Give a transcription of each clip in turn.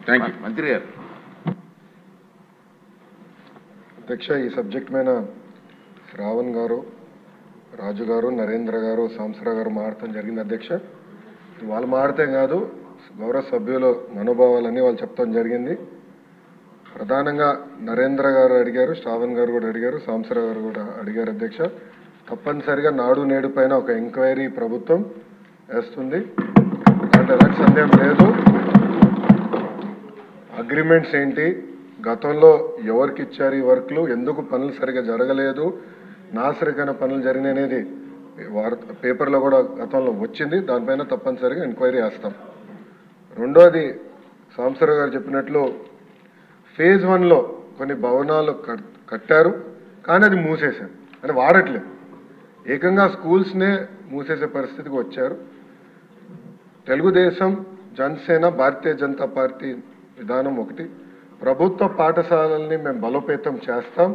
Thank you మంత్రి గారు. అధ్యక్ష, ఈ సబ్జెక్ట్ మీద శ్రావణ్ గారు, రాజు గారు, నరేంద్ర గారు, సాంసరావు గారు మాట్లాడటం జరిగింది. అధ్యక్ష, వాళ్ళు మాడితే కాదు, గౌరవ సభ్యులు మనోభావాలన్నీ వాళ్ళు చెప్తాం జరిగింది. ప్రధానంగా నరేంద్ర గారు అడిగారు, శ్రావణ్ గారు కూడా అడిగారు, సాంసరావు గారు కూడా అడిగారు. అధ్యక్ష, తప్పనిసరిగా నాడు నేడు పైన ఒక ఎంక్వైరీ ప్రభుత్వం వేస్తుంది, అంటే ఎలాంటి సందేహం లేదు. అగ్రిమెంట్స్ ఏంటి, గతంలో ఎవరికి ఇచ్చారు ఈ వర్క్లు, ఎందుకు పనులు సరిగా జరగలేదు, నాసరికైన పనులు జరిగినాయి అనేది పేపర్లో కూడా గతంలో వచ్చింది. దానిపైన తప్పనిసరిగా ఎంక్వైరీ వేస్తాం. రెండోది, సాంసరావు గారు చెప్పినట్లు ఫేజ్ 1లో కొన్ని భవనాలు కట్టారు, కానీ అది మూసేశారు, అంటే వాడట్లేదు. ఏకంగా స్కూల్స్నే మూసేసే పరిస్థితికి వచ్చారు. తెలుగుదేశం, జనసేన, భారతీయ జనతా పార్టీ విధానం ఒకటి, ప్రభుత్వ పాఠశాలల్ని మేము బలోపేతం చేస్తాం,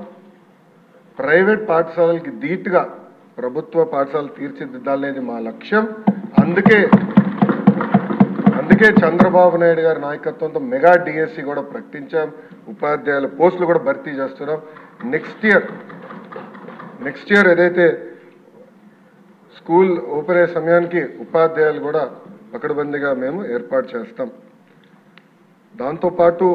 ప్రైవేట్ పాఠశాలలకి ధీటుగా ప్రభుత్వ పాఠశాలలు తీర్చిదిద్దాలనేది మా లక్ష్యం. అందుకే చంద్రబాబు నాయుడు గారి నాయకత్వంతో మెగా డిఎస్సి కూడా ప్రకటించాం, ఉపాధ్యాయుల పోస్టులు కూడా భర్తీ చేస్తున్నాం. నెక్స్ట్ ఇయర్ ఏదైతే స్కూల్ ఓపెన్ అయ్యే సమయానికి ఉపాధ్యాయులు కూడా పకడ్బందీగా మేము ఏర్పాటు చేస్తాం. దాంతోపాటు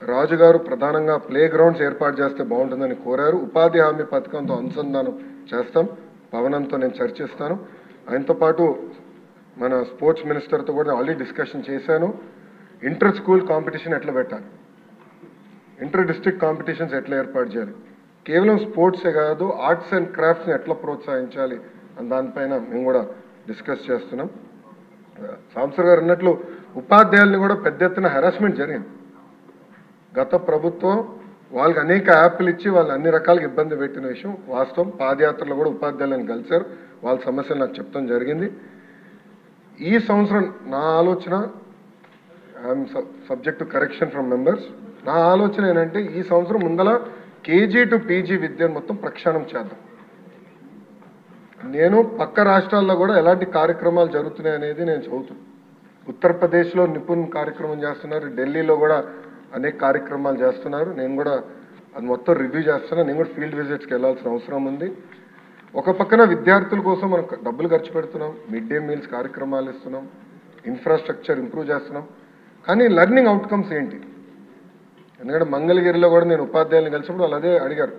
రాజుగారు ప్రధానంగా ప్లే గ్రౌండ్స్ ఏర్పాటు చేస్తే బాగుంటుందని కోరారు. ఉపాధి హామీ పథకంతో అనుసంధానం చేస్తాం, పవనంతో నేను చర్చిస్తాను. ఆయనతో పాటు మన స్పోర్ట్స్ మినిస్టర్తో కూడా ఆల్రెడీ డిస్కషన్ చేశాను. ఇంటర్ స్కూల్ కాంపిటీషన్ ఎట్లా పెట్టాలి, ఇంటర్ డిస్ట్రిక్ట్ కాంపిటీషన్స్ ఎట్లా ఏర్పాటు చేయాలి, కేవలం స్పోర్ట్సే కాదు ఆర్ట్స్ అండ్ క్రాఫ్ట్స్ని ఎట్లా ప్రోత్సహించాలి అని దానిపైన మేము కూడా డిస్కస్ చేస్తున్నాం. సాంసర్ గారు అన్నట్లు ఉపాధ్యాయుల్ని కూడా పెద్ద ఎత్తున హెరాస్మెంట్ జరిగింది. గత ప్రభుత్వం వాళ్ళకి అనేక యాప్లు ఇచ్చి వాళ్ళు అన్ని రకాలుగా ఇబ్బంది పెట్టిన విషయం వాస్తవం. పాదయాత్రలో కూడా ఉపాధ్యాయులను కలిశారు, వాళ్ళ సమస్యలు నాకు చెప్తాం జరిగింది. ఈ సంవత్సరం నా ఆలోచన, I'm subject to correction from members, నా ఆలోచన ఏంటంటే ఈ సంవత్సరం ముందల కేజీ టు పీజీ విద్యను మొత్తం ప్రక్షాళన చేద్దాం. నేను పక్క రాష్ట్రాల్లో కూడా ఎలాంటి కార్యక్రమాలు జరుగుతున్నాయి అనేది నేను చదువుతున్నాను. ఉత్తరప్రదేశ్లో నిపుణ్ కార్యక్రమం చేస్తున్నారు, ఢిల్లీలో కూడా అనేక కార్యక్రమాలు చేస్తున్నారు. నేను కూడా అది మొత్తం రివ్యూ చేస్తున్నాను. నేను కూడా ఫీల్డ్ విజిట్స్కి వెళ్ళాల్సిన అవసరం ఉంది. ఒక పక్కన విద్యార్థుల కోసం మనం డబ్బులు ఖర్చు పెడుతున్నాం, మిడ్ డే మీల్స్ కార్యక్రమాలు ఇస్తున్నాం, ఇన్ఫ్రాస్ట్రక్చర్ ఇంప్రూవ్ చేస్తున్నాం, కానీ లెర్నింగ్ అవుట్కమ్స్ ఏంటి? ఎందుకంటే మంగళగిరిలో కూడా నేను ఉపాధ్యాయులను కలిసినప్పుడు వాళ్ళు అదే అడిగారు,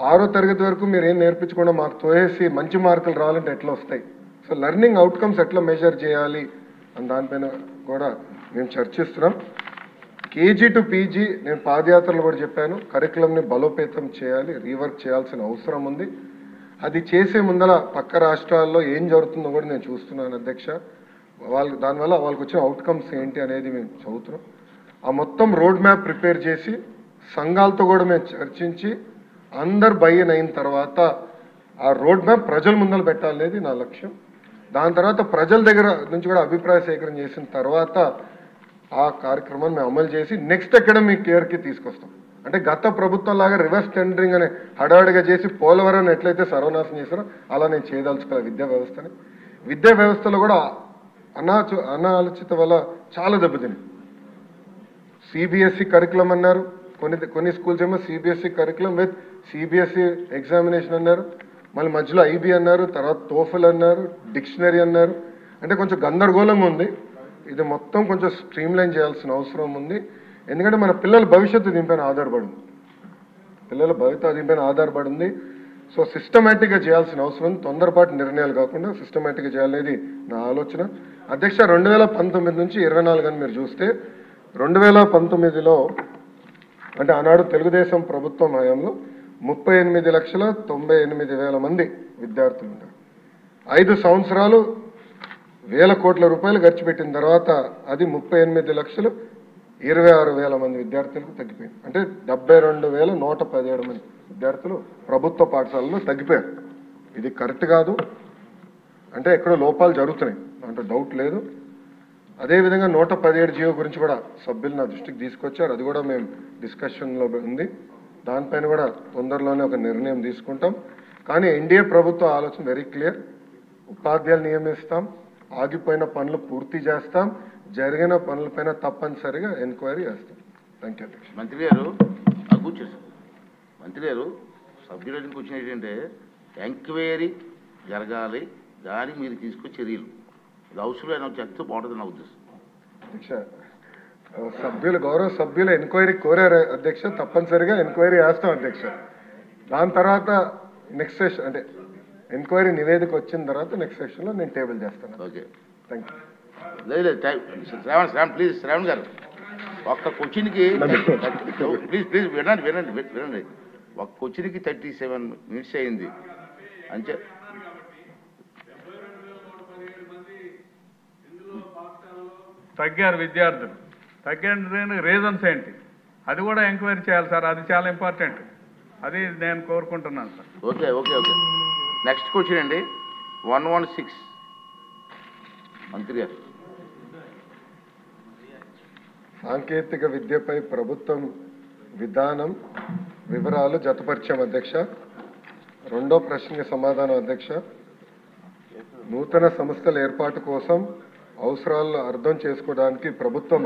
6వ తరగతి వరకు మీరు ఏం నేర్పించకుండా మాకు తోయేసి మంచి మార్కులు రావాలంటే ఎట్లా వస్తాయి? సో లెర్నింగ్ అవుట్కమ్స్ ఎట్లా మెజర్ చేయాలి అని దానిపైన కూడా మేము చర్చిస్తున్నాం. కేజీ టు పీజీ నేను పాదయాత్రలు కూడా చెప్పాను, కరికులంని బలోపేతం చేయాలి, రీవర్క్ చేయాల్సిన అవసరం ఉంది. అది చేసే ముందల పక్క రాష్ట్రాల్లో ఏం జరుగుతుందో కూడా నేను చూస్తున్నాను. అధ్యక్ష, దానివల్ల వాళ్ళకి వచ్చిన అవుట్కమ్స్ ఏంటి అనేది మేము చదువుతున్నాం. ఆ మొత్తం రోడ్ మ్యాప్ ప్రిపేర్ చేసి సంఘాలతో కూడా మేము చర్చించి అందరు బయ్యన్ అయిన తర్వాత ఆ రోడ్ మ్యాప్ ప్రజల ముందర పెట్టాలనేది నా లక్ష్యం. దాని తర్వాత ప్రజల దగ్గర నుంచి కూడా అభిప్రాయ సేకరణ చేసిన తర్వాత ఆ కార్యక్రమాన్ని మేము అమలు చేసి నెక్స్ట్ అకాడమిక్ ఇయర్కి తీసుకొస్తాం. అంటే గత ప్రభుత్వం లాగా రివర్స్ టెండరింగ్ అనే హడావిడిగా చేసి పోలవరం ఎట్లయితే సర్వనాశనం చేశారో అలా నేను చేయదలుచుకోవాలి విద్యా వ్యవస్థని. విద్యా వ్యవస్థలో కూడా అనాలోచిత వల్ల చాలా దెబ్బతిని సిబిఎస్ఈ కరికులం అన్నారు, కొన్ని స్కూల్స్ ఏమో CBSE curriculum with CBSE examination అన్నారు, మళ్ళీ మధ్యలో ఐబీ అన్నారు, తర్వాత టోఫెల్ అన్నారు, డిక్షనరీ అన్నారు. అంటే కొంచెం గందరగోళంగా ఉంది. ఇది మొత్తం కొంచెం స్ట్రీమ్లైన్ చేయాల్సిన అవసరం ఉంది. ఎందుకంటే మన పిల్లల భవిష్యత్తు దీనిపైన ఆధారపడి ఉంది. సో సిస్టమేటిక్గా చేయాల్సిన అవసరం ఉంది. తొందరపాటు నిర్ణయాలు కాకుండా సిస్టమేటిక్గా చేయాలనేది నా ఆలోచన. అధ్యక్ష, 2019 నుంచి 24 అని మీరు చూస్తే 2019లో అంటే ఆనాడు తెలుగుదేశం ప్రభుత్వం హయాంలో 38,98,000 మంది విద్యార్థులు ఉంటారు. 5 సంవత్సరాలు వేల కోట్ల రూపాయలు ఖర్చు పెట్టిన తర్వాత అది 38,26,000 మంది విద్యార్థులకు తగ్గిపోయింది. అంటే 72,117 మంది విద్యార్థులు ప్రభుత్వ పాఠశాలలో తగ్గిపోయారు. ఇది కరెక్ట్ కాదు, అంటే ఎక్కడో లోపాలు జరుగుతున్నాయి, దాంట్లో డౌట్ లేదు. అదేవిధంగా 117 జియో గురించి కూడా సభ్యులు నా దృష్టికి తీసుకొచ్చారు, అది కూడా మేము డిస్కషన్లో ఉంది. దానిపైన కూడా తొందరలోనే ఒక నిర్ణయం తీసుకుంటాం. కానీ ఎన్డీఏ ప్రభుత్వ ఆలోచన వెరీ క్లియర్, ఉపాధ్యాయులు నియమిస్తాం, ఆగిపోయిన పనులు పూర్తి చేస్తాం, జరిగిన పనులపైన తప్పనిసరిగా ఎంక్వైరీ చేస్తాం. థ్యాంక్ యూ అధ్యక్ష. మంత్రి గారు కూర్చోండి. మంత్రి గారు సభ్యులకి వచ్చిన ఏంటంటే ఎంక్వైరీ జరగాలి, దానికి మీరు తీసుకునే చర్యలు ఇది అవసరమైన చెప్తే బాగుంటుంది నా ఉద్దేశం. అధ్యక్ష, గౌరవ సభ్యులు ఎంక్వైరీ కోరారు అధ్యక్ష, తప్పనిసరిగా ఎంక్వైరీ చేస్తాం అధ్యక్ష. దాని తర్వాత నెక్స్ట్ సెషన్ అంటే ఎంక్వైరీ నివేదిక వచ్చిన తర్వాత నెక్స్ట్ సెషన్లో నేను టేబుల్ చేస్తాను. Okay, thank you. లేదు శ్రావణ్ ప్లీజ్, శ్రావణ్ గారు ఒక్క క్వశ్చన్కి ప్లీజ్ వినండి. ఒక క్వశ్చన్కి 37 minutes అయింది అంతే. తగ్గారు విద్యార్థులు, తగ్గిన రీజన్స్ ఏంటి అది కూడా ఎంక్వైరీ చేయాలి సార్, అది చాలా ఇంపార్టెంట్, అది నేను కోరుకుంటున్నాను sir. Okay okay okay next question అండి 116 మంత్రి గారు. సాంకేతిక విద్యపై ప్రభుత్వం విధానం వివరాలు జతపరిచాం అధ్యక్ష. రెండో ప్రశ్నకి సమాధానం అధ్యక్ష. నూతన సంస్థల ఏర్పాటు కోసం అవసరాలను అర్థం చేసుకోవడానికి ప్రభుత్వం